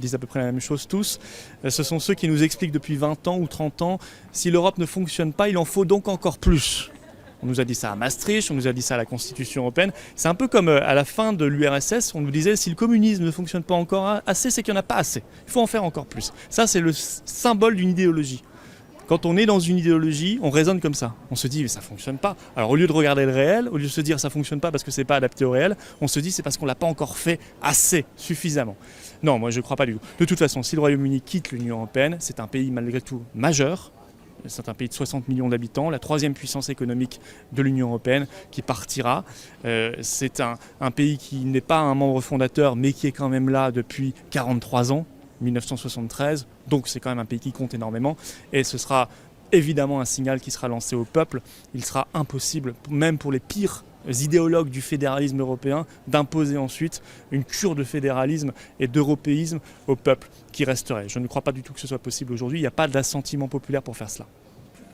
disent à peu près la même chose tous. Ce sont ceux qui nous expliquent depuis 20 ans ou 30 ans, si l'Europe ne fonctionne pas, il en faut donc encore plus. On nous a dit ça à Maastricht, on nous a dit ça à la Constitution européenne. C'est un peu comme à la fin de l'URSS, on nous disait si le communisme ne fonctionne pas encore assez, c'est qu'il n'y en a pas assez. Il faut en faire encore plus. Ça, c'est le symbole d'une idéologie. Quand on est dans une idéologie, on raisonne comme ça. On se dit mais ça ne fonctionne pas. Alors au lieu de regarder le réel, au lieu de se dire ça ne fonctionne pas parce que ce n'est pas adapté au réel, on se dit c'est parce qu'on ne l'a pas encore fait assez, suffisamment. Non, moi je ne crois pas du tout. De toute façon, si le Royaume-Uni quitte l'Union européenne, c'est un pays malgré tout majeur. C'est un pays de 60 millions d'habitants, la troisième puissance économique de l'Union européenne qui partira. C'est un pays qui n'est pas un membre fondateur, mais qui est quand même là depuis 43 ans, 1973. Donc c'est quand même un pays qui compte énormément. Et ce sera évidemment un signal qui sera lancé au peuple. Il sera impossible, même pour les pires idéologues du fédéralisme européen, d'imposer ensuite une cure de fédéralisme et d'européisme au peuple qui resterait. Je ne crois pas du tout que ce soit possible aujourd'hui. Il n'y a pas d'assentiment populaire pour faire cela.